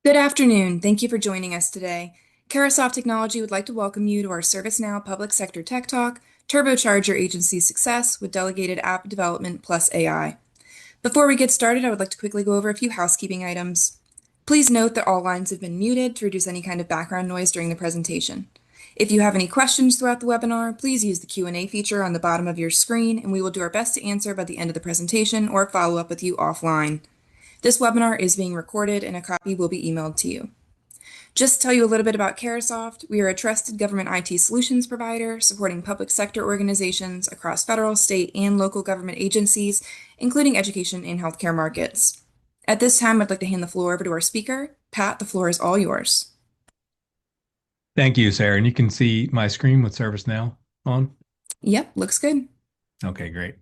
Good afternoon. Thank you for joining us today. Carasoft Technology would like to welcome you to our ServiceNow Public Sector Tech Talk, Turbocharge your agency's success with delegated app development plus AI. Before we get started, I would like to quickly go over a few housekeeping items. Please note that all lines have been muted to reduce any kind of background noise during the presentation. If you have any questions throughout the webinar, please use the Q&A feature on the bottom of your screen, and we will do our best to answer by the end of the presentation or follow up with you offline. This webinar is being recorded and a copy will be emailed to you. Just to tell you a little bit about Carasoft, we are a trusted government IT solutions provider supporting public sector organizations across federal, state, and local government agencies, including education and healthcare markets. At this time, I'd like to hand the floor over to our speaker. Pat, the floor is all yours. Thank you, Sarah. And you can see my screen with ServiceNow on. Yep, looks good. Okay, great.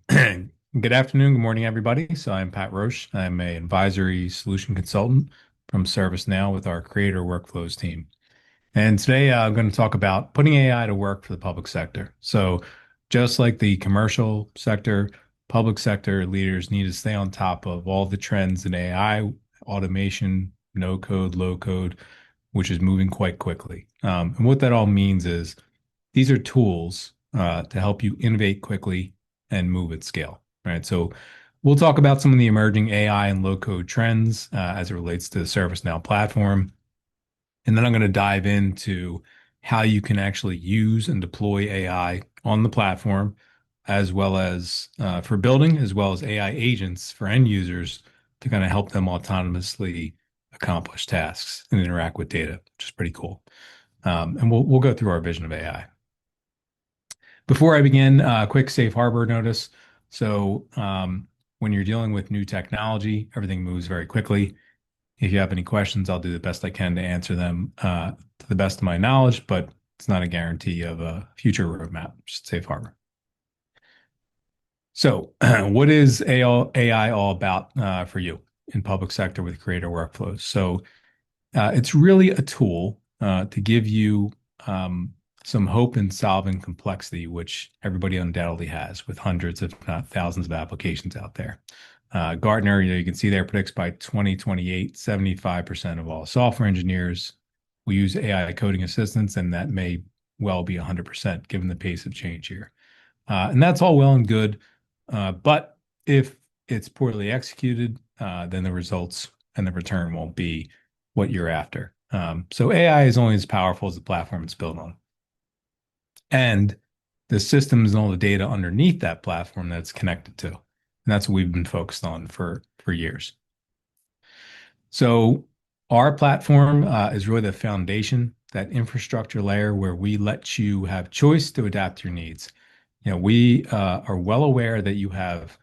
Good afternoon, good morning, everybody. So I'm Pat Roche. I'm an advisory solution consultant from ServiceNow with our Creator Workflows team. And today I'm going to talk about putting AI to work for the public sector. So just like the commercial sector, public sector leaders need to stay on top of all the trends in AI, automation, no code, low code, which is moving quite quickly. And what that all means is these are tools to help you innovate quickly and move at scale, right? So we'll talk about some of the emerging AI and low code trends as it relates to the ServiceNow platform. And then I'm going to dive into how you can actually use and deploy AI on the platform, as well as for building, as well as AI agents for end users to kind of help them autonomously accomplish tasks and interact with data, which is pretty cool. And we'll go through our vision of AI. Before I begin, quick safe harbor notice. So when you're dealing with new technology, everything moves very quickly. If you have any questions, I'll do the best I can to answer them to the best of my knowledge, but it's not a guarantee of a future roadmap, just safe harbor. So what is AI all about for you in public sector with creator workflows? So it's really a tool to give you some hope in solving complexity, which everybody undoubtedly has with hundreds, if not thousands of applications out there. Gartner, you can see there predicts by 2028, 75% of all software engineers will use AI coding assistants, and that may well be 100% given the pace of change here. And that's all well and good. But if it's poorly executed, then the results and the return won't be what you're after. So AI is only as powerful as the platform it's built on. And the systems and all the data underneath that platform that it's connected to. And that's what we've been focused on for years. So our platform is really the foundation, that infrastructure layer where we let you have choice to adapt to your needs. We are well aware that you have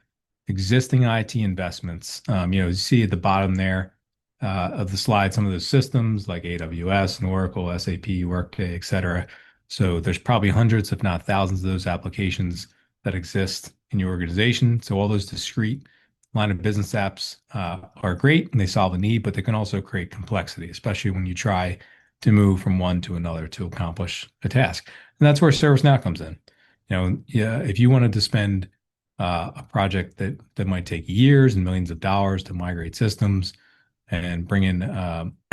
existing IT investments. You see at the bottom there of the slide, some of those systems like AWS and Oracle, SAP, Workday, et cetera. So there's probably hundreds, if not thousands of those applications that exist in your organization. So all those discrete line of business apps are great and they solve a need, but they can also create complexity, especially when you try to move from one to another to accomplish a task. And that's where ServiceNow comes in. Yeah, if you wanted to spend a project that might take years and millions of dollars to migrate systems and bring in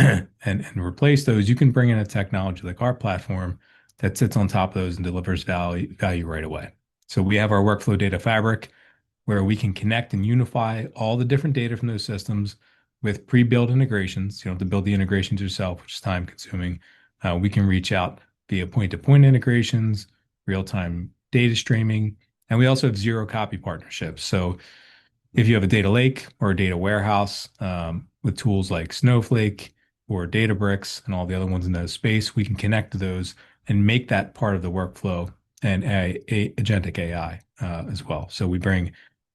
and replace those, you can bring in a technology like our platform that sits on top of those and delivers value right away. So we have our workflow data fabric where we can connect and unify all the different data from those systems with pre-built integrations. You don't have to build the integrations yourself, which is time consuming. We can reach out via point-to-point integrations, real-time data streaming, and we also have zero copy partnerships. So if you have a data lake or a data warehouse with tools like Snowflake or Databricks and all the other ones in that space, we can connect to those and make that part of the workflow and agentic AI as well. So we bring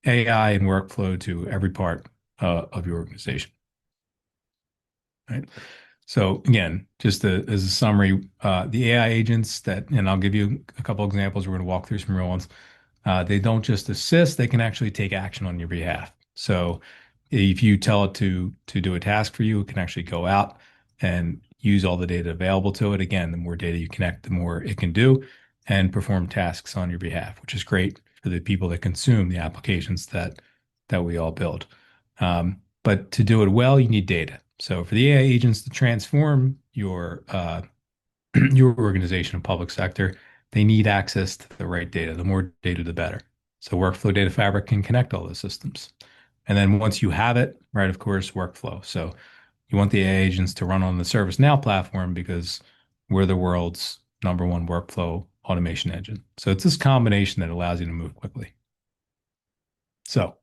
AI and workflow to every part of your organization. Right. So again, just as a summary, the AI agents and I'll give you a couple examples. We're going to walk through some real ones. They don't just assist, they can actually take action on your behalf. So if you tell it to do a task for you, it can actually go out and use all the data available to it. Again, the more data you connect, the more it can do and perform tasks on your behalf, which is great for the people that consume the applications that we all build. But to do it well, you need data. So for the AI agents to transform your organization and public sector, they need access to the right data. The more data, the better. So Workflow Data Fabric can connect all those systems. And then once you have it, right, of course, workflow. So you want the AI agents to run on the ServiceNow platform because we're the world's number one workflow automation engine. So it's this combination that allows you to move quickly. So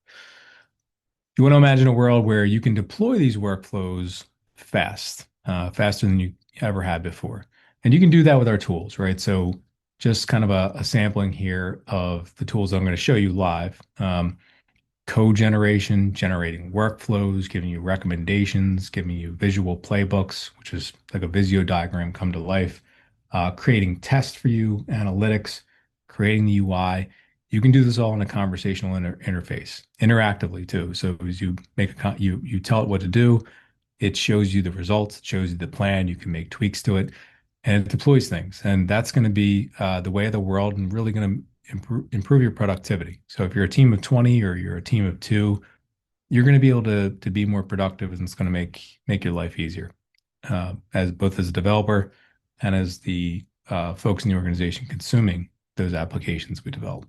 you want to imagine a world where you can deploy these workflows faster than you ever had before. And you can do that with our tools, right? So just kind of a sampling here of the tools that I'm going to show you live. Code generation, generating workflows, giving you recommendations, giving you visual playbooks, which is like a Visio diagram come to life, creating tests for you, analytics, creating the UI. You can do this all in a conversational interface, interactively too. So as you make you tell it what to do, it shows you the results, it shows you the plan. You can make tweaks to it, and it deploys things. And that's going to be the way of the world, and really going to improve your productivity. So if you're a team of 20 or you're a team of two, you're going to be able to be more productive, and it's going to make your life easier, as both as a developer and as the folks in the organization consuming those applications we develop.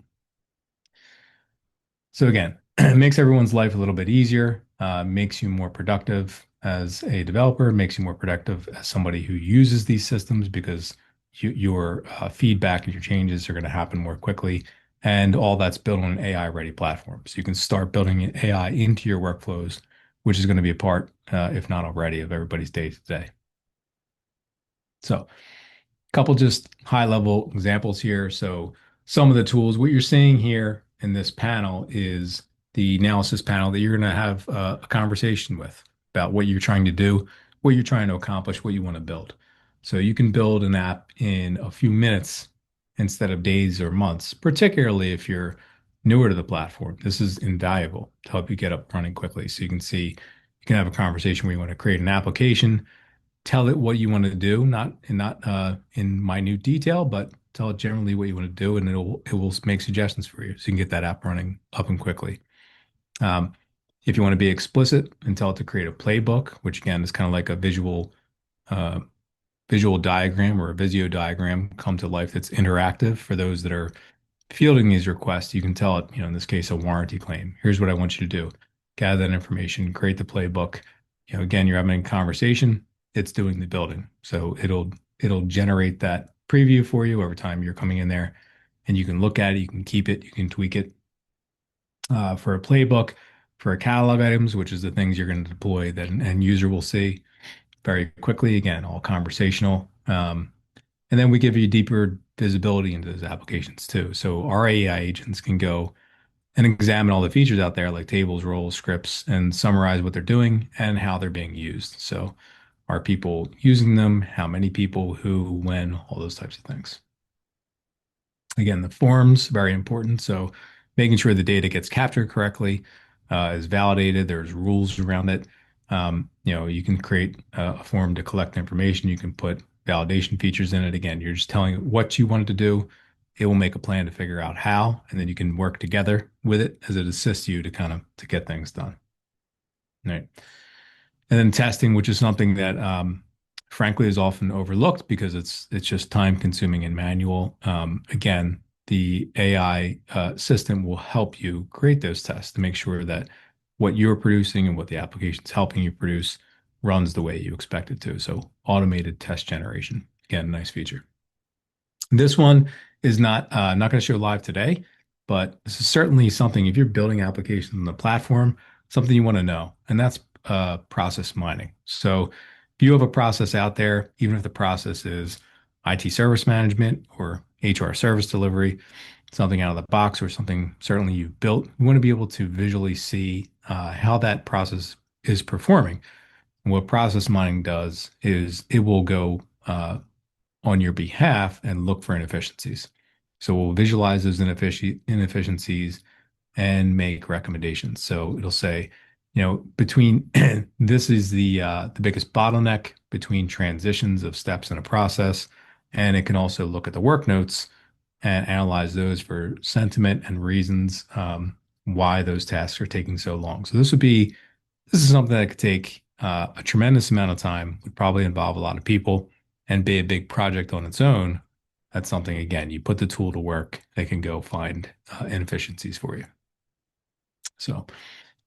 So again, it makes everyone's life a little bit easier, makes you more productive as a developer, makes you more productive as somebody who uses these systems because your feedback and your changes are going to happen more quickly. And all that's built on an AI-ready platform. So you can start building AI into your workflows, which is going to be a part, if not already, of everybody's day to day. So couple just high level examples here. So some of the tools, what you're seeing here in this panel is the analysis panel that you're going to have a conversation with about what you're trying to do, what you're trying to accomplish, what you want to build. So you can build an app in a few minutes instead of days or months, particularly if you're newer to the platform. This is invaluable to help you get up running quickly. So you can see, you can have a conversation where you want to create an application, tell it what you want to do, not in minute detail, but tell it generally what you want to do, and it will make suggestions for you, so you can get that app running up and quickly. Um, if you want to be explicit and tell it to create a playbook, which again is kind of like a uh, visual diagram or a Visio diagram come to life that's interactive for those that are fielding these requests, you can tell it, in this case, a warranty claim. Here's what I want you to do. Gather that information, create the playbook. Again, you're having a conversation, it's doing the building. So it'll generate that preview for you every time you're coming in there, and you can look at it, you can keep it, you can tweak it. For a playbook, for a catalog items, which is the things you're going to deploy that an end user will see very quickly. Again, all conversational. And then we give you deeper visibility into those applications too. So our AI agents can go and examine all the features out there like tables, roles, scripts, and summarize what they're doing and how they're being used. So are people using them? How many people, who, when, all those types of things. Again, the forms, very important. So making sure the data gets captured correctly, is validated. There's rules around it. You can create a form to collect information. You can put validation features in it. Again, you're just telling it what you want it to do. It will make a plan to figure out how, and then you can work together with it as it assists you to kind of to get things done. Right. And then testing, which is something that frankly is often overlooked because it's just time consuming and manual. Again, the AI system will help you create those tests to make sure that what you're producing and what the application is helping you produce runs the way you expect it to. So automated test generation, again, nice feature. This one is not going to show live today, but this is certainly something if you're building applications on the platform, something you want to know, and that's process mining. So if you have a process out there, even if the process is IT service management or HR service delivery, something out of the box or something certainly you've built, we want to be able to visually see how that process is performing. And what process mining does is it will go on your behalf and look for inefficiencies. So we'll visualize those inefficiencies and make recommendations. So it'll say, between this is the biggest bottleneck between transitions of steps in a process, and it can also look at the work notes and analyze those for sentiment and reasons why those tasks are taking so long. So this is something that could take a tremendous amount of time, would probably involve a lot of people and be a big project on its own. That's something, again, you put the tool to work, they can go find inefficiencies for you. So,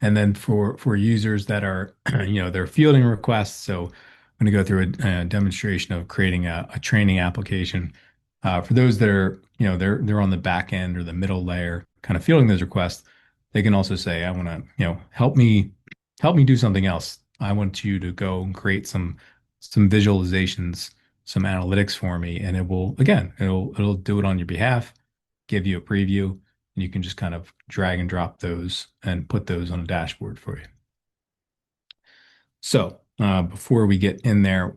and then for users that are, they're fielding requests. So I'm going to go through a demonstration of creating a training application. For those that are, they're on the back end or the middle layer, kind of fielding those requests. They can also say, I want to, help me do something else. I want you to go and create some visualizations, some analytics for me, and it will, again, it'll do it on your behalf, give you a preview, and you can just kind of drag and drop those and put those on a dashboard for you. So, before we get in there,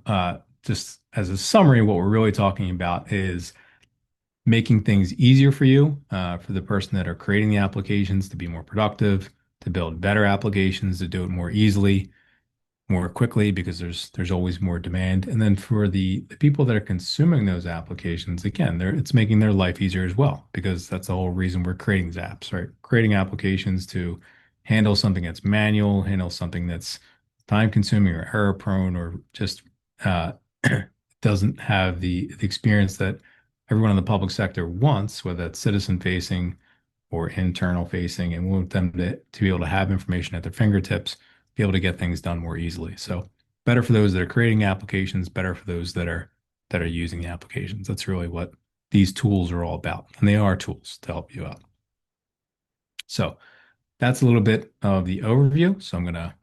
just as a summary, what we're really talking about is making things easier for you, for the person that are creating the applications to be more productive, to build better applications, to do it more easily, more quickly because there's always more demand. And then for the people that are consuming those applications, again, it's making their life easier as well because that's the whole reason we're creating these apps, right? Creating applications to handle something that's manual, handle something that's time consuming or error prone or just uh, doesn't have the experience that everyone in the public sector wants, whether that's citizen facing or internal facing, and we want them to be able to have information at their fingertips, be able to get things done more easily. So better for those that are creating applications, better for those that are using the applications. That's really what these tools are all about. And they are tools to help you out. So that's a little bit of the overview. So I'm going to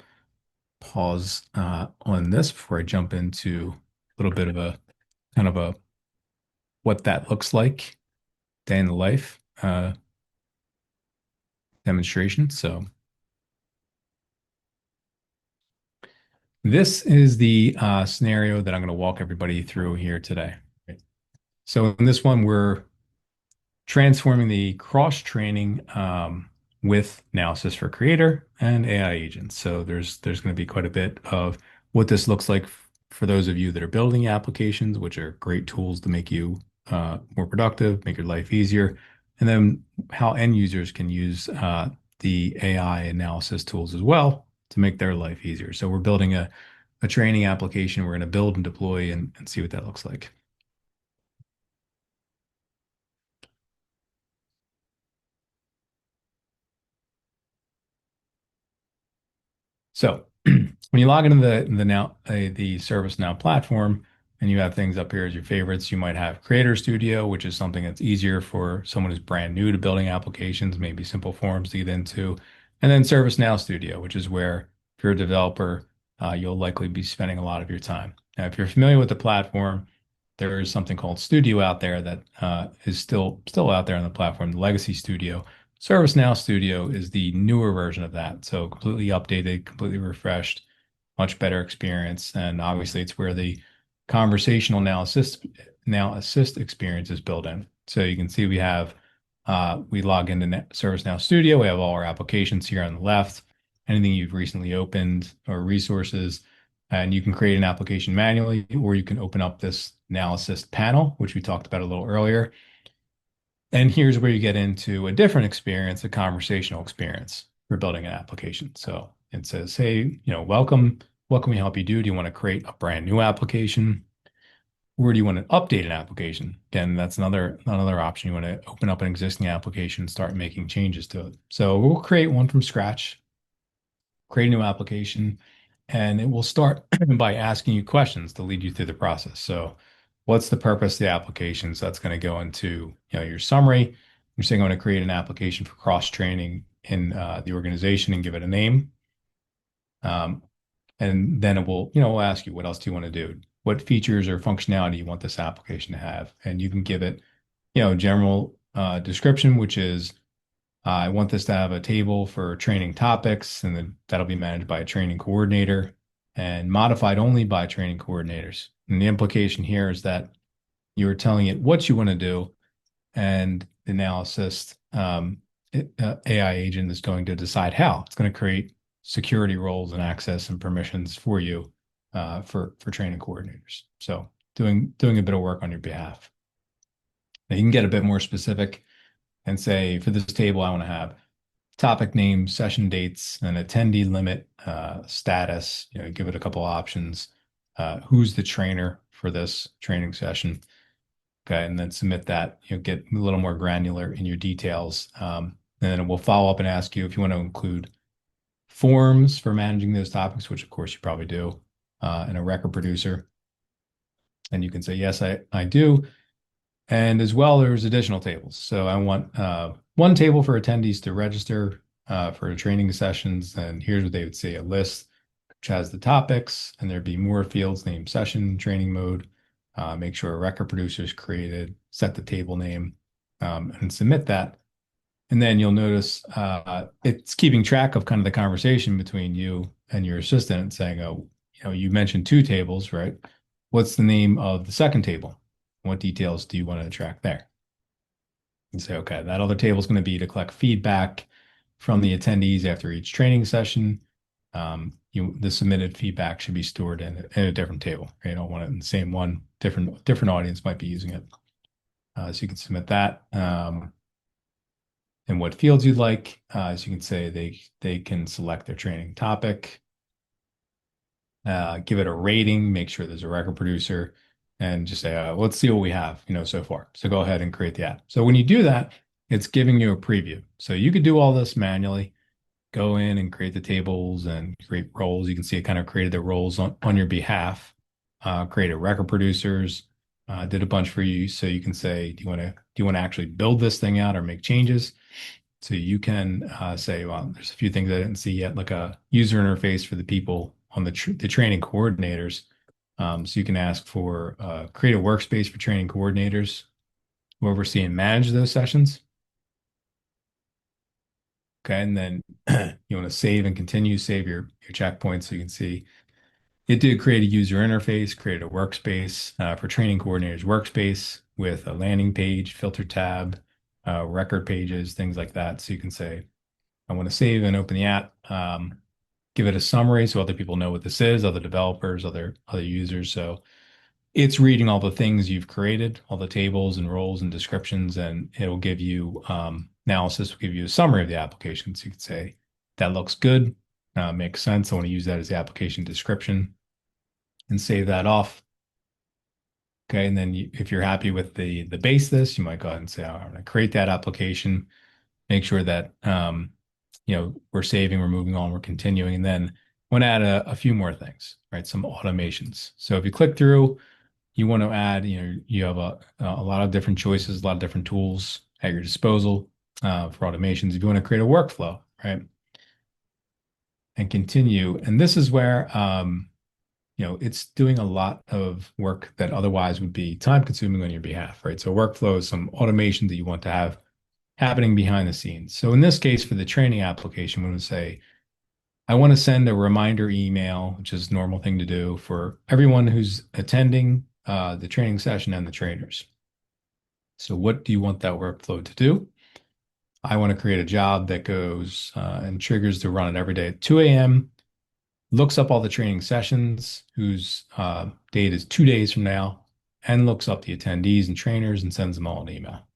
pause on this before I jump into a little bit of a kind of a what that looks like day in the life demonstration. So this is the scenario that I'm going to walk everybody through here today. So in this one, we're transforming the cross-training with analysis for creator and AI agents. So there's going to be quite a bit of what this looks like for those of you that are building applications, which are great tools to make you more productive, make your life easier, and then how end users can use the AI analysis tools as well to make their life easier. So we're building a training application we're going to build and deploy and see what that looks like. So when you log into the ServiceNow platform and you have things up here as your favorites, you might have Creator Studio, which is something that's easier for someone who's brand new to building applications, maybe simple forms to get into, and then ServiceNow Studio, which is where if you're a developer, you'll likely be spending a lot of your time. Now, if you're familiar with the platform, there is something called Studio out there that is still out there on the platform, the Legacy Studio. ServiceNow Studio is the newer version of that. So completely updated, completely refreshed, much better experience. And obviously it's where the conversational now assist experience is built in. So you can see we log into ServiceNow Studio. We have all our applications here on the left, anything you've recently opened or resources, and you can create an application manually, or you can open up this Now Assist panel, which we talked about a little earlier. And here's where you get into a different experience, a conversational experience for building an application. So it says, hey, welcome. What can we help you do? Do you want to create a brand new application? Or do you want to update an application? Again, that's another option. You want to open up an existing application and start making changes to it. So we'll create one from scratch, create a new application, and it will start by asking you questions to lead you through the process. So what's the purpose of the application? So that's going to go into your summary. You're saying I want to create an application for cross-training in the organization and give it a name. And then we'll ask you, what else do you want to do? What features or functionality you want this application to have? And you can give it, general description, which is I want this to have a table for training topics, and then that'll be managed by a training coordinator and modified only by training coordinators. And the implication here is that you're telling it what you want to do, and the analysis AI agent is going to decide how. It's going to create security roles and access and permissions for you for training coordinators. So doing a bit of work on your behalf. Now you can get a bit more specific and say, for this table, I want to have topic name, session dates, an attendee limit, status, give it a couple options, who's the trainer for this training session. Okay, and then submit that, get a little more granular in your details. And then we'll follow up and ask you if you want to include forms for managing those topics, which of course you probably do, and a record producer. And you can say, yes, I do. And as well, there's additional tables. So I want one table for attendees to register for training sessions. And here's what they would say, a list which has the topics, and there'd be more fields named session, training mode. Make sure a record producer is created, set the table name, and submit that. And then you'll notice it's keeping track of kind of the conversation between you and your assistant saying, oh, you mentioned two tables, right? What's the name of the second table? What details do you want to track there? And say, okay, that other table is going to be to collect feedback from the attendees after each training session. The submitted feedback should be stored in a different table. You don't want it in the same one. Different audience might be using it. So you can submit that. And what fields you'd like. As you can say, they can select their training topic, give it a rating, make sure there's a record producer, and just say, let's see what we have, so far. So go ahead and create the app. So when you do that, it's giving you a preview. So you could do all this manually, go in and create the tables and create roles. You can see it kind of created the roles on your behalf, created record producers, did a bunch for you. So you can say, do you want to actually build this thing out or make changes? So you can say, well, there's a few things I didn't see yet, like a user interface for the people on the training coordinators. So you can ask for create a workspace for training coordinators who oversee and manage those sessions. Okay, and then you want to save and continue, save your checkpoints so you can see it did create a user interface, create a workspace for training coordinators workspace with a landing page, filter tab, record pages, things like that. So you can say, I want to save and open the app, give it a summary so other people know what this is, other developers, other users. So it's reading all the things you've created, all the tables and roles and descriptions, and it'll give you analysis, will give you a summary of the application. So you can say, that looks good, makes sense. I want to use that as the application description and save that off. Okay, and then if you're happy with the base this, you might go ahead and say, I'm going to create that application, make sure that we're saving, we're moving on, we're continuing, and then want to add a few more things, right? Some automations. So if you click through, you want to add, you have a lot of different choices, a lot of different tools at your disposal for automations. If you want to create a workflow, right? And continue. And this is where it's doing a lot of work that otherwise would be time consuming on your behalf, right? So workflow is some automation that you want to have happening behind the scenes. So in this case, for the training application, we would say, I want to send a reminder email, which is a normal thing to do for everyone who's attending the training session and the trainers. So what do you want that workflow to do? I want to create a job that goes and triggers to run it every day at 2 a.m., looks up all the training sessions whose date is 2 days from now, and looks up the attendees and trainers and sends them all an email.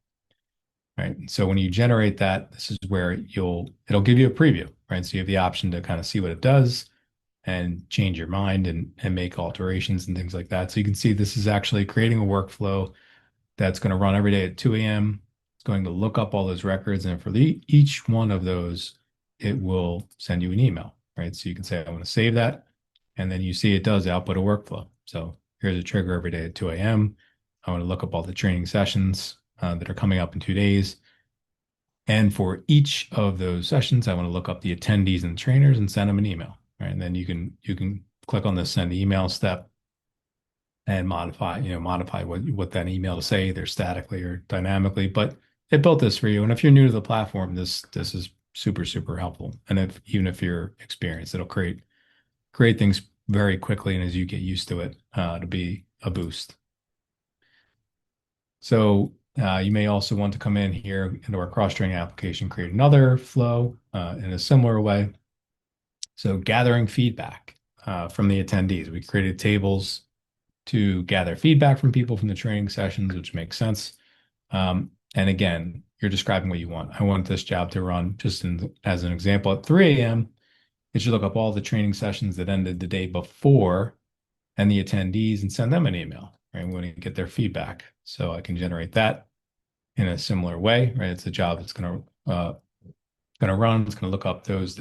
Right. So when you generate that, this is where it'll give you a preview, right? So you have the option to kind of see what it does and change your mind and make alterations and things like that. So you can see this is actually creating a workflow that's going to run every day at 2 a.m. It's going to look up all those records, and for each one of those, it will send you an email, right? So you can say, I want to save that. And then you see it does output a workflow. So here's a trigger every day at 2 a.m. I want to look up all the training sessions that are coming up in 2 days. And for each of those sessions, I want to look up the attendees and trainers and send them an email, right? And then you can click on the send email step and modify what that email to say, either statically or dynamically. But it built this for you. And if you're new to the platform, this is super, super helpful. And even if you're experienced, it'll create things very quickly. And as you get used to it, it'll be a boost. So you may also want to come in here into our cross-training application, create another flow in a similar way. So gathering feedback from the attendees. We created tables to gather feedback from people from the training sessions, which makes sense. And again, you're describing what you want. I want this job to run just as an example at 3 a.m. It should look up all the training sessions that ended the day before and the attendees and send them an email. Right? I'm going to get their feedback. So I can generate that in a similar way, right? It's a job that's going to run. It's going to look up those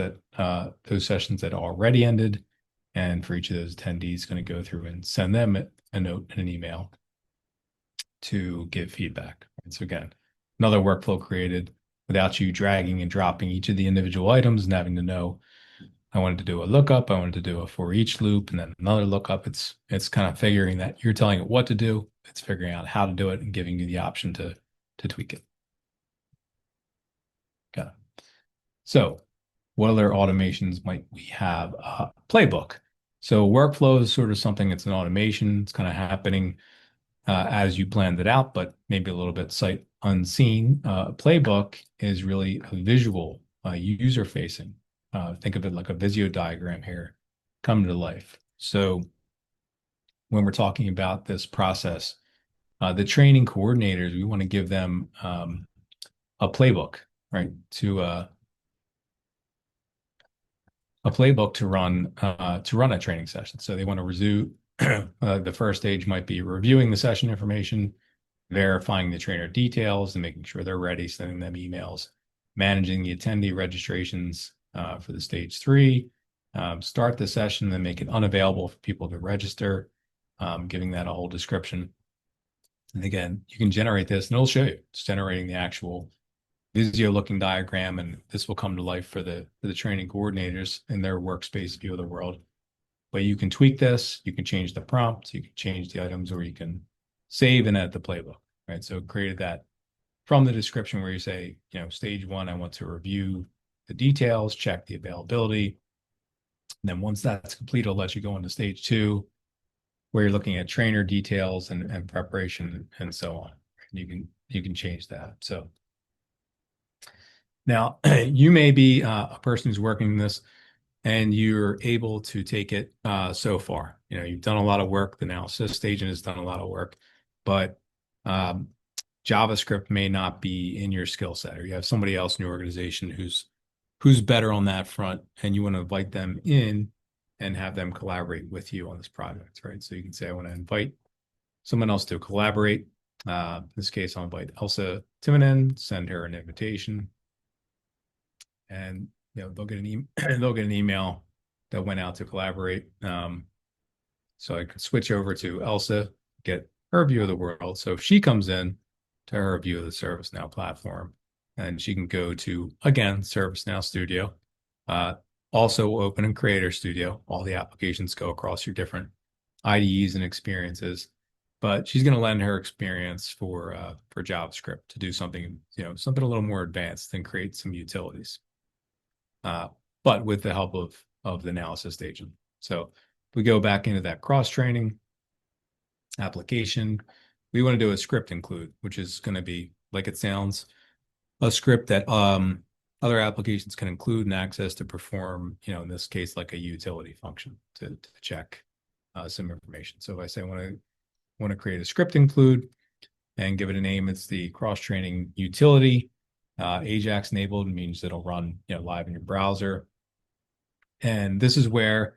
sessions that already ended, and for each of those attendees, going to go through and send them a note and an email to give feedback. Right? So again, another workflow created without you dragging and dropping each of the individual items and having to know I wanted to do a lookup, I wanted to do a for each loop, and then another lookup. It's kind of figuring that you're telling it what to do. It's figuring out how to do it and giving you the option to tweak it. Got it. So, what other automations might we have? Playbook. So, workflow is sort of something that's an automation. It's kind of happening as you planned it out, but maybe a little bit sight unseen. Playbook is really a visual, user facing. Think of it like a Visio diagram here come to life. So when we're talking about this process, the training coordinators, we want to give them a playbook, right? A playbook to run a training session. So they want to resume the first stage might be reviewing the session information, verifying the trainer details and making sure they're ready, sending them emails, managing the attendee registrations for the stage three, start the session, then make it unavailable for people to register, giving that a whole description. And again, you can generate this and it'll show you. It's generating the actual Visio looking diagram, and this will come to life for the training coordinators in their workspace view of the world. But you can tweak this, you can change the prompt, you can change the items, or you can save and edit the playbook, right? So it created that from the description where you say, stage one, I want to review the details, check the availability. And then once that's complete, it'll let you go into stage two, where you're looking at trainer details and preparation and so on. You can change that. So now you may be a person who's working this and you're able to take it so far. You've done a lot of work. The analysis agent has done a lot of work, but um, JavaScript may not be in your skill set, or you have somebody else in your organization who's better on that front, and you want to invite them in and have them collaborate with you on this project, right? So you can say, I want to invite someone else to collaborate. In this case, I'll invite Elsa Timonen, send her an invitation, and they'll get they'll get an email that went out to collaborate. So I could switch over to Elsa, get her view of the world. So if she comes in to her view of the ServiceNow platform, and she can go to, again, ServiceNow Studio, also open in Creator Studio. All the applications go across your different IDEs and experiences. But she's going to lend her experience for JavaScript to do something, something a little more advanced and create some utilities. But with the help of the analysis agent. So we go back into that cross training application. We want to do a script include, which is going to be, like it sounds, a script that other applications can include and access to perform, in this case, like a utility function to check some information. So if I say I want to create a script include and give it a name, it's the cross training utility. Ajax enabled means it'll run live in your browser. And this is where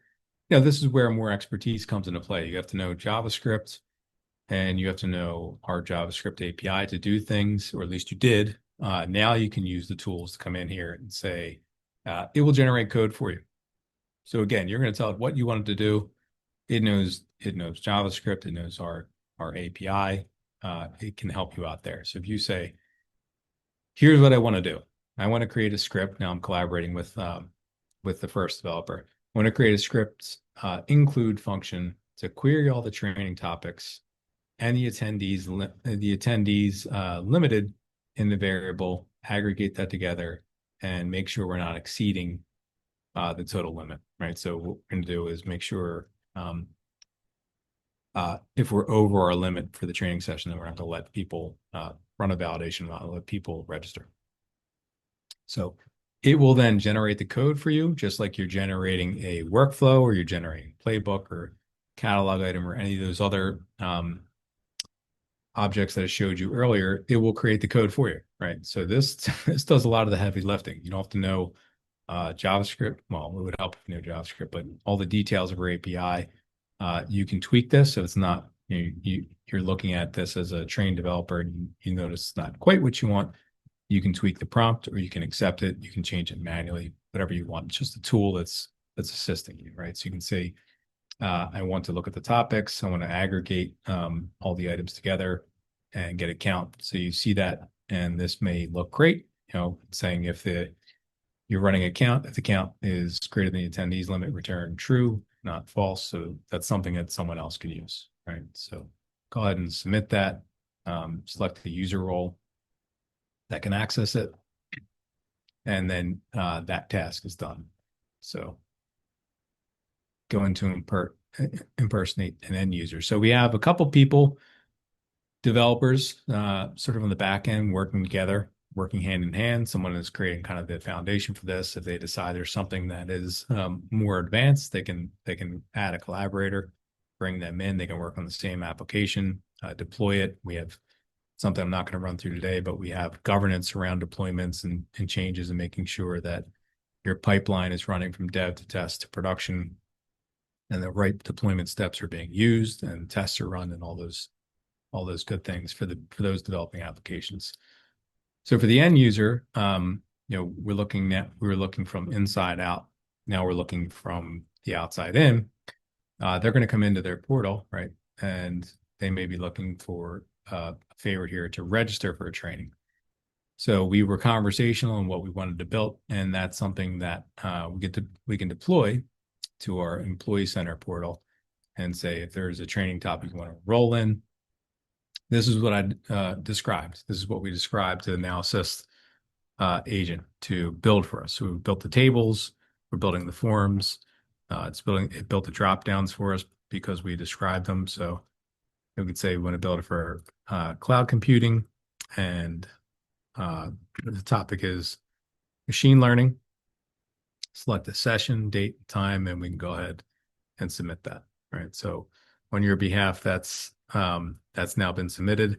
more expertise comes into play. You have to know JavaScript, and you have to know our JavaScript API to do things, or at least you did. Now you can use the tools to come in here and say, it will generate code for you. So again, you're going to tell it what you want it to do. It knows JavaScript. It knows our API. It can help you out there. So if you say, here's what I want to do. I want to create a script. Now I'm collaborating with the first developer. I want to create a script include function to query all the training topics and the attendees limited in the variable, aggregate that together, and make sure we're not exceeding the total limit, right? So what we're going to do is make sure if we're over our limit for the training session, then we're going to let people run a validation, not let people register. So it will then generate the code for you, just like you're generating a workflow or you're generating a playbook or catalog item or any of those other objects that I showed you earlier, it will create the code for you, right? So this this does a lot of the heavy lifting. You don't have to know JavaScript. Well, it would help if you know JavaScript, but all the details of our API, you can tweak this. So it's not you're looking at this as a trained developer and you notice it's not quite what you want. You can tweak the prompt or you can accept it. You can change it manually, whatever you want. It's just a tool that's assisting you, right? So you can say, I want to look at the topics. I want to aggregate all the items together and get a count. So you see that, and this may look great. Saying if you're running a count, if the count is greater than the attendees limit, return true, not false. So that's something that someone else can use, right? So go ahead and submit that. Select the user role that can access it, and then that task is done. So go into impersonate an end user. So we have a couple people, developers, sort of on the back end working together, working hand in hand. Someone is creating kind of the foundation for this. If they decide there's something that is more advanced, they can add a collaborator, bring them in. They can work on the same application, deploy it. We have something I'm not going to run through today, but we have governance around deployments and changes and making sure that your pipeline is running from dev to test to production and the right deployment steps are being used and tests are run and all those good things for those developing applications. So for the end user, we were looking from inside out. Now we're looking from the outside in. They're going to come into their portal, right? And they may be looking for a favor here to register for a training. So we were conversational on what we wanted to build, and that's something that we can deploy to our employee center portal and say if there's a training topic you want to roll in. This is what I described. This is what we described to the Now Assist agent to build for us. So we built the tables, we're building the forms. It built the drop downs for us because we described them. So we could say we want to build it for cloud computing, and the topic is machine learning. Select the session, date, time, and we can go ahead and submit that. Right. So on your behalf, that's now been submitted.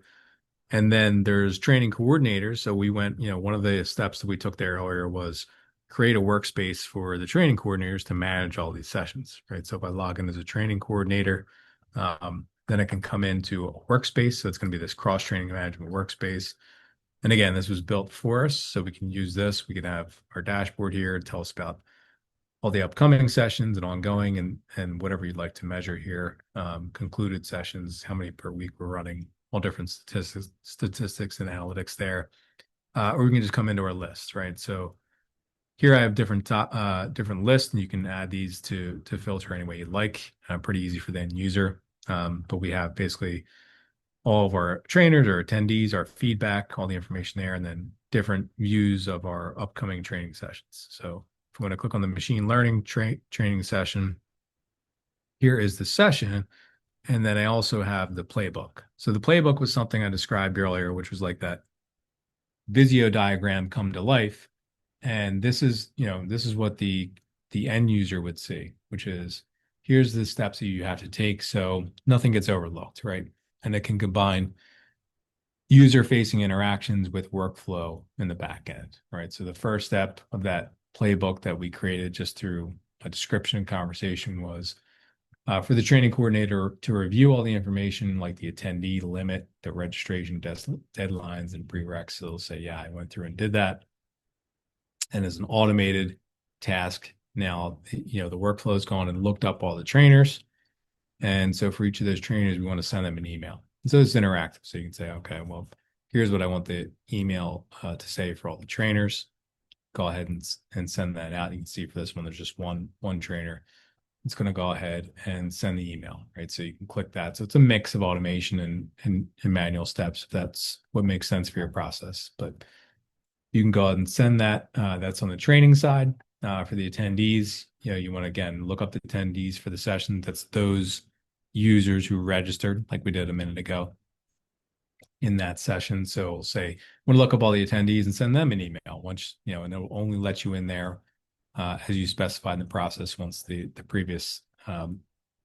And then there's training coordinators. So we went, one of the steps that we took there earlier was create a workspace for the training coordinators to manage all these sessions, right? So if I log in as a training coordinator, then I can come into a workspace. So it's going to be this cross-training management workspace. And again, this was built for us, so we can use this. We can have our dashboard here, tell us about all the upcoming sessions and ongoing and whatever you'd like to measure here. Concluded sessions, how many per week we're running, all different statistics and analytics there. Or we can just come into our list, right? So here I have different lists, and you can add these to filter any way you'd like. Pretty easy for the end user. But we have basically all of our trainers or attendees, our feedback, all the information there, and then different views of our upcoming training sessions. So if we want to click on the machine learning training session, here is the session. And then I also have the playbook. So the playbook was something I described earlier, which was like that Visio diagram come to life. And this is what the end user would see, which is here's the steps that you have to take so nothing gets overlooked, right? And it can combine user-facing interactions with workflow in the back end, right? So the first step of that playbook that we created just through a description and conversation was for the training coordinator to review all the information like the attendee limit, the registration deadlines, and prereqs. So they'll say, yeah, I went through and did that. And as an automated task, now, the workflow's gone and looked up all the trainers. And so for each of those trainers, we want to send them an email. So it's interactive. So you can say, okay, well, here's what I want the email to say for all the trainers. Go ahead and send that out. You can see for this one, there's just one trainer. It's going to go ahead and send the email, right? So you can click that. So it's a mix of automation and manual steps if that's what makes sense for your process. But you can go ahead and send that. That's on the training side. For the attendees, you want to, again, look up the attendees for the session. That's those users who registered, like we did a minute ago in that session. So we'll say, want to look up all the attendees and send them an email once, and it'll only let you in there as you specified in the process once the previous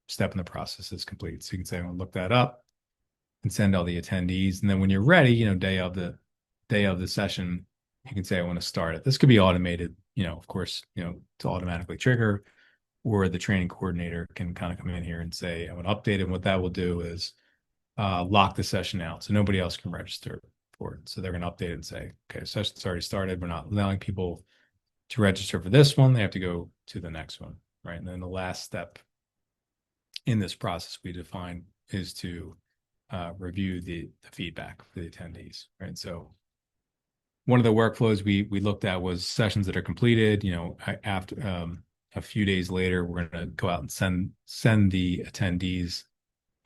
step in the process is complete. So you can say, I want to look that up. and send all the attendees. And then when you're ready, day of the session, you can say, I want to start it. This could be automated, of course, to automatically trigger, or the training coordinator can kind of come in here and say, I want to update it. And what that will do is lock the session out so nobody else can register for it. So they're going to update it and say, okay, session's already started. We're not allowing people to register for this one. They have to go to the next one, right? And then the last step in this process we define is to review the feedback for the attendees, right? So one of the workflows we looked at was sessions that are completed. After a few days later, we're going to go out and send the attendees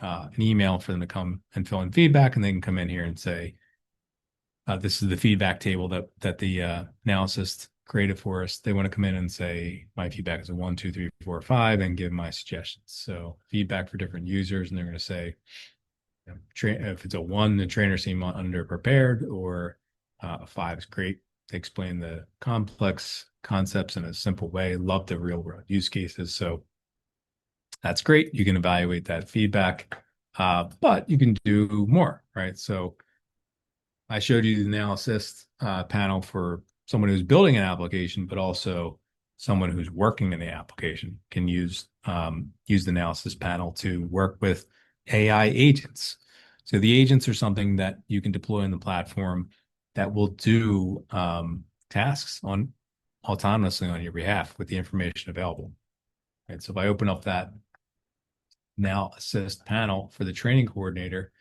an email for them to come and fill in feedback, and they can come in here and say, this is the feedback table that the analyst created for us. They want to come in and say, my feedback is a 1, 2, 3, 4, 5, and give my suggestions. So feedback for different users, and they're going to say, if it's a 1, the trainer seemed underprepared, or a 5 is great. They explain the complex concepts in a simple way. Love the real world use cases. So that's great. You can evaluate that feedback, but you can do more, right? So I showed you the analysis panel for someone who's building an application, but also someone who's working in the application can use the analysis panel to work with AI agents. So the agents are something that you can deploy in the platform that will do tasks autonomously on your behalf with the information available. Right. So if I open up that Now Assist panel for the training coordinator,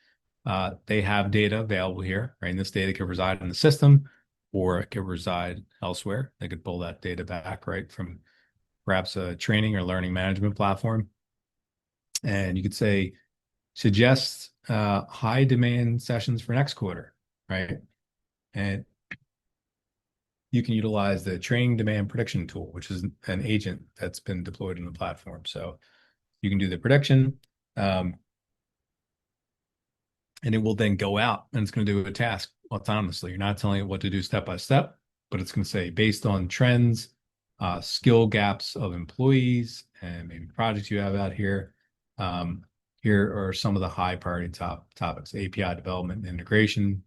they have data available here, right? And this data could reside in the system or it could reside elsewhere. They could pull that data back, right, from perhaps a training or learning management platform. And you could say, suggest high demand sessions for next quarter, right? And you can utilize the training demand prediction tool, which is an agent that's been deployed in the platform. So you can do the prediction. And it will then go out and it's going to do a task autonomously. You're not telling it what to do step by step, but it's going to say, based on trends, skill gaps of employees, and maybe projects you have out here. Here are some of the high priority topics: API development and integration,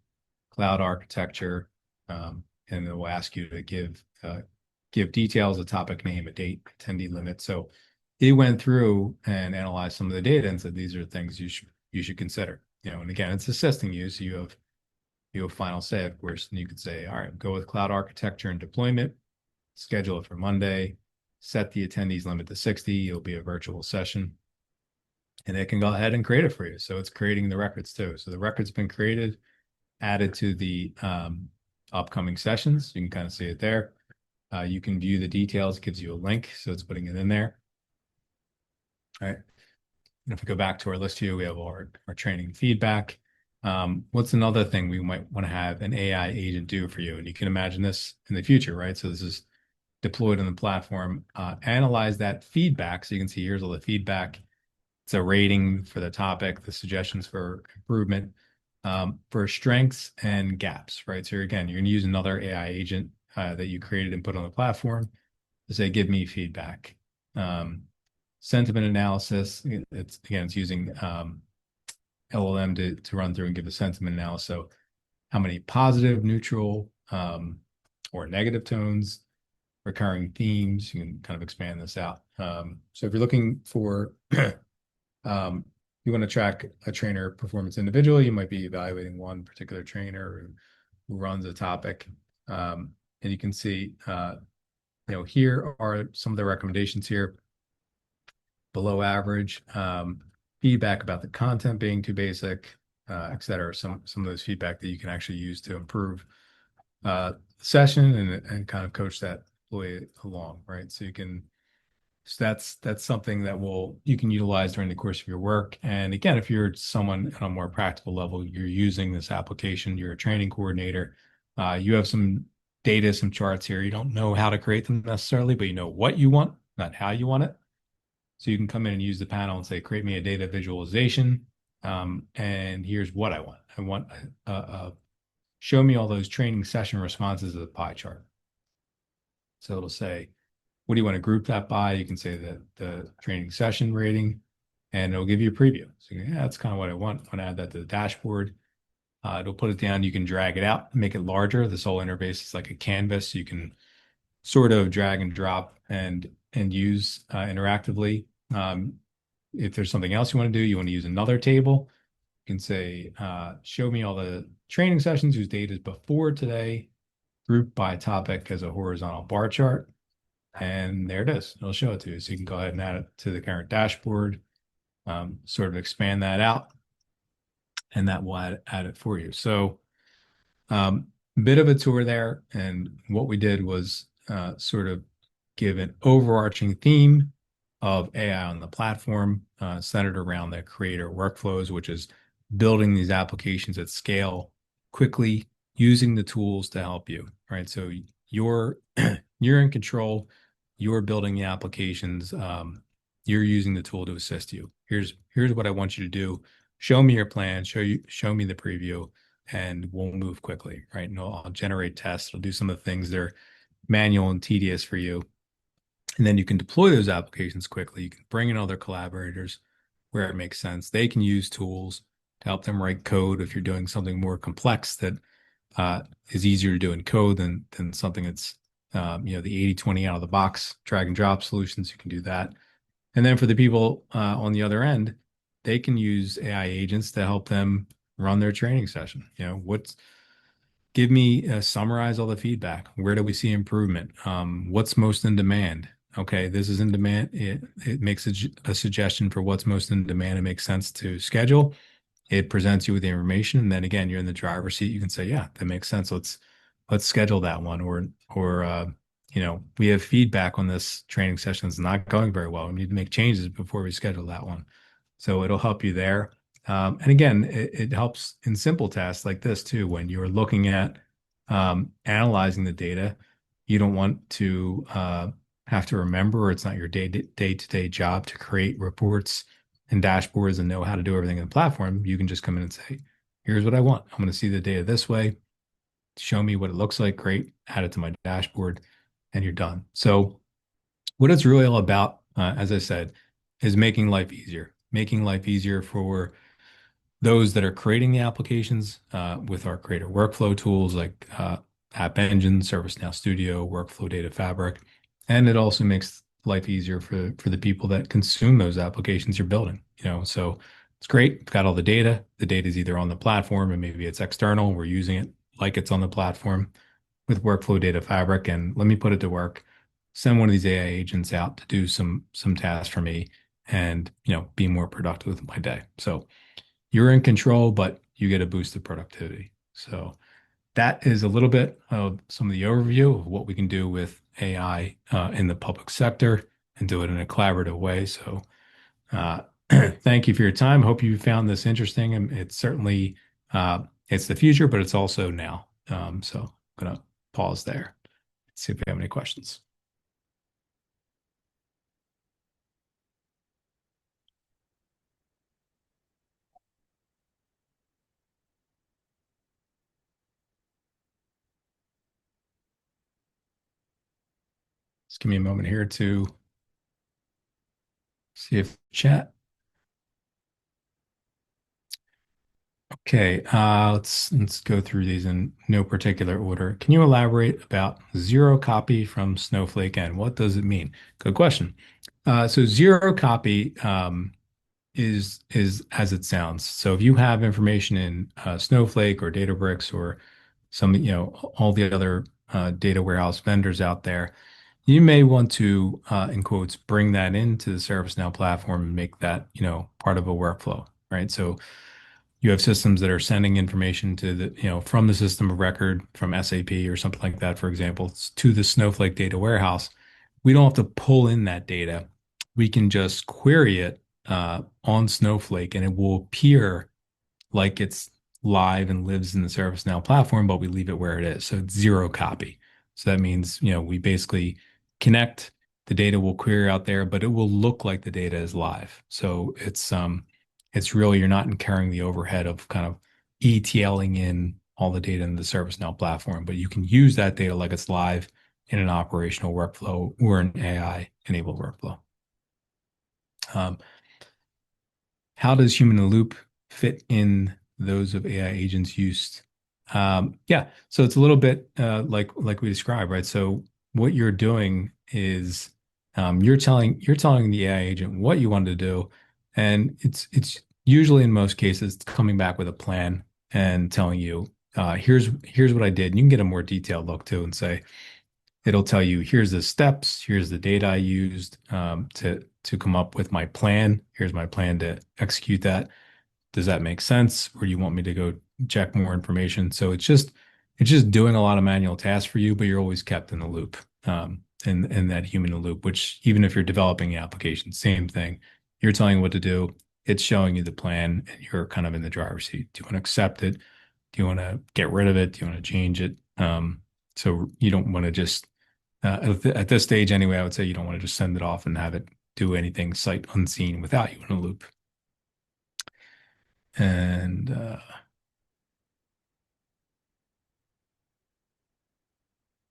cloud architecture, and it will ask you to give details, a topic name, a date, attendee limit. So it went through and analyzed some of the data and said, these are things you should consider. And again, it's assisting you, so you have final say, of course. And you could say, all right, go with cloud architecture and deployment, schedule it for Monday, set the attendees limit to 60. It'll be a virtual session, and it can go ahead and create it for you. So it's creating the records too. So the record's been created, added to the upcoming sessions. You can kind of see it there. You can view the details, gives you a link, so it's putting it in there. All right. And if we go back to our list here, we have our training feedback. What's another thing we might want to have an AI agent do for you? And you can imagine this in the future, right? So this is deployed on the platform. Analyze that feedback. So you can see here's all the feedback. It's a rating for the topic, the suggestions for improvement, for strengths and gaps, right? So again, you're going to use another AI agent that you created and put on the platform to say, give me feedback. Sentiment analysis, it's using LLM to run through and give a sentiment analysis. So how many positive, neutral, or negative tones, recurring themes, you can kind of expand this out. So if you're looking for, you want to track a trainer performance individually, you might be evaluating one particular trainer who runs a topic. And you can see, here are some of the recommendations here. Below average, feedback about the content being too basic, et cetera. Some of those feedback that you can actually use to improve the session and kind of coach that employee along, right? So that's something that you can utilize during the course of your work. And again, if you're someone on a more practical level, you're using this application, you're a training coordinator, you have some data, some charts here. You don't know how to create them necessarily, but you know what you want, not how you want it. So you can come in and use the panel and say, create me a data visualization. And here's what I want. I want show me all those training session responses as a pie chart. So it'll say, what do you want to group that by? You can say the training session rating, and it'll give you a preview. So yeah, that's kind of what I want. I want to add that to the dashboard. It'll put it down. You can drag it out, make it larger. This whole interface is like a canvas. So you can sort of drag and drop and use interactively. If there's something else you want to do, you want to use another table, you can say, show me all the training sessions whose date is before today, grouped by topic as a horizontal bar chart. And there it is. It'll show it to you. So you can go ahead and add it to the current dashboard, sort of expand that out, and that will add it for you. So um, bit of a tour there. And what we did was sort of give an overarching theme of AI on the platform, centered around the creator workflows, which is building these applications at scale quickly, using the tools to help you, right? So you're you're in control, you're building the applications, you're using the tool to assist you. Here's what I want you to do. Show me your plan, show me the preview, and we'll move quickly, right? And I'll generate tests. I'll do some of the things that are manual and tedious for you. And then you can deploy those applications quickly. You can bring in other collaborators where it makes sense. They can use tools to help them write code if you're doing something more complex that is easier to do in code than something that's the 80/20 out of the box drag and drop solutions. You can do that. And then for the people on the other end, they can use AI agents to help them run their training session. Give me summarize all the feedback. Where do we see improvement? What's most in demand? Okay, this is in demand. It makes a suggestion for what's most in demand. It makes sense to schedule. It presents you with the information, and then again, you're in the driver's seat. You can say, "Yeah, that makes sense. Let's schedule that one." Or we have feedback on this training session that's not going very well. We need to make changes before we schedule that one. So it'll help you there. And again, it helps in simple tasks like this too. When you're looking at analyzing the data, you don't want to have to remember, or it's not your day-to-day job to create reports and dashboards and know how to do everything in the platform. You can just come in and say, here's what I want. I'm going to see the data this way. Show me what it looks like. Great. Add it to my dashboard, and you're done. So what it's really all about, as I said, is making life easier for those that are creating the applications with our creator workflow tools like App Engine, ServiceNow Studio, Workflow Data Fabric. And it also makes life easier for the people that consume those applications you're building. So it's great. We've got all the data. The data is either on the platform and maybe it's external. We're using it like it's on the platform with Workflow Data Fabric. And let me put it to work. Send one of these AI agents out to do some tasks for me and be more productive with my day. So you're in control, but you get a boost of productivity. So that is a little bit of some of the overview of what we can do with AI in the public sector and do it in a collaborative way. So uh, thank you for your time. Hope you found this interesting. And it's certainly it's the future, but it's also now. So I'm going to pause there. See if we have any questions. Just give me a moment here to see if chat. Okay, let's go through these in no particular order. Can you elaborate about zero copy from Snowflake and what does it mean? Good question. So zero copy is as it sounds. So if you have information in Snowflake or Databricks or some, all the other data warehouse vendors out there, you may want to, in quotes, bring that into the ServiceNow platform and make that, part of a workflow, right? So you have systems that are sending information to from the system of record from SAP or something like that, for example, to the Snowflake data warehouse. We don't have to pull in that data. We can just query it on Snowflake and it will appear like it's live and lives in the ServiceNow platform, but we leave it where it is. So it's zero copy. So that means, we basically connect, the data will query out there, but it will look like the data is live. So it's really, you're not incurring the overhead of kind of ETLing in all the data in the ServiceNow platform, but you can use that data like it's live in an operational workflow or an AI enabled workflow. Um, how does human in the loop fit in those of AI agents used? Yeah, so it's a little bit like we described, right? So what you're doing is you're telling the AI agent what you want to do, and it's usually in most cases coming back with a plan and telling you, here's what I did. And you can get a more detailed look too and say, it'll tell you, here's the steps, here's the data I used to come up with my plan. Here's my plan to execute that. Does that make sense? Or do you want me to go check more information? So it's just doing a lot of manual tasks for you, but you're always kept in the loop. In that human in the loop, which even if you're developing the application, same thing. You're telling what to do, it's showing you the plan, and you're kind of in the driver's seat. Do you want to accept it? Do you want to get rid of it? Do you want to change it? So you don't want to just at this stage anyway, I would say you don't want to just send it off and have it do anything sight unseen without you in a loop. And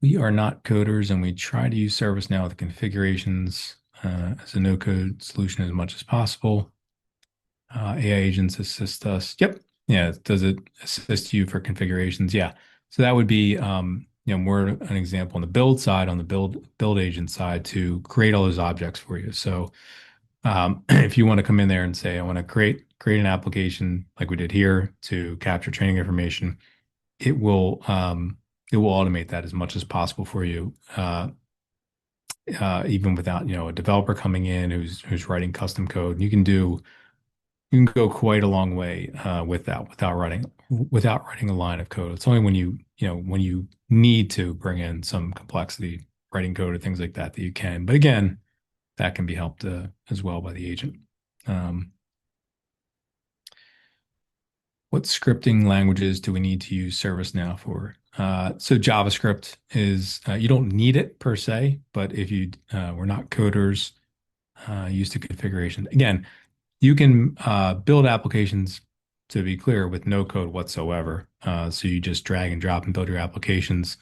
we are not coders, and we try to use ServiceNow with configurations as a no-code solution as much as possible. AI agents assist us. Yep. Yeah. Does it assist you for configurations? Yeah. So that would be, more an example on the build side, on the build agent side to create all those objects for you. So if you want to come in there and say, I want to create an application like we did here to capture training information, it will um, it will automate that as much as possible for you, even without a developer coming in who's writing custom code. You can go quite a long way with that without writing a line of code. It's only when you need to bring in some complexity, writing code or things like that that you can. But again, that can be helped as well by the agent. Um, what scripting languages do we need to use ServiceNow for? So JavaScript is you don't need it per se, but if you we're not coders, used to configuration. Again, you can build applications, to be clear, with no code whatsoever. So you just drag and drop and build your applications.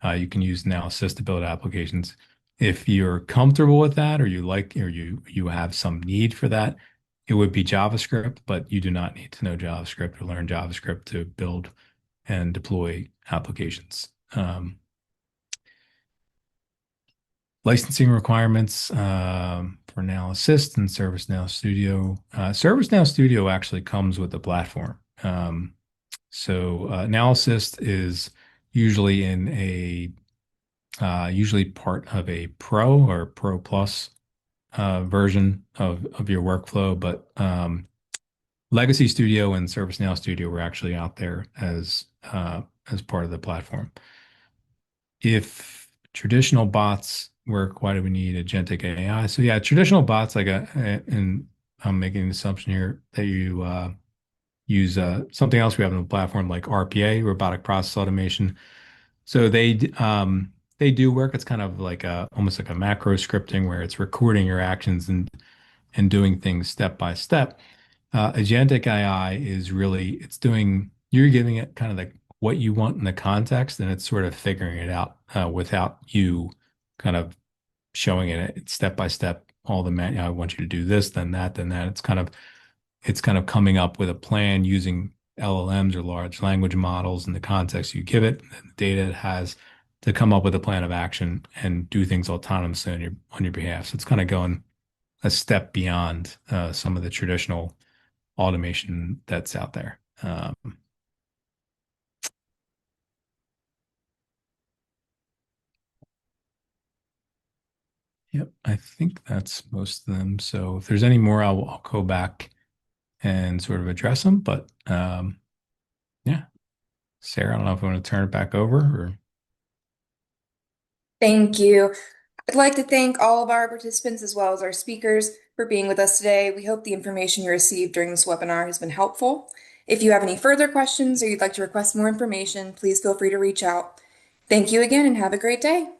You can use Now Assist to build applications. If you're comfortable with that, or you have some need for that, it would be JavaScript, but you do not need to know JavaScript or learn JavaScript to build and deploy applications. Licensing requirements for Now Assist and ServiceNow Studio. ServiceNow Studio actually comes with the platform. So Now Assist is usually usually part of a Pro or Pro Plus version of your workflow, but Legacy Studio and ServiceNow Studio were actually out there as part of the platform. If traditional bots work, why do we need agentic AI? So yeah, traditional bots and I'm making an assumption here that you use something else we have on the platform like RPA, robotic process automation. So they do work. It's kind of like almost like a macro scripting where it's recording your actions and doing things step by step. Agentic AI is really it's doing you're giving it kind of like what you want in the context, and it's sort of figuring it out without you kind of showing it step by step all the I want you to do this, then that, then that. It's kind of coming up with a plan using LLMs or large language models in the context you give it, and the data it has to come up with a plan of action and do things autonomously on your behalf. So it's kind of going a step beyond some of the traditional automation that's out there. Yep, I think that's most of them. So if there's any more, I'll go back and sort of address them. But yeah, Sarah, I don't know if you want to turn it back over or. Thank you. I'd like to thank all of our participants as well as our speakers for being with us today. We hope the information you received during this webinar has been helpful. If you have any further questions or you'd like to request more information, please feel free to reach out. Thank you again and have a great day.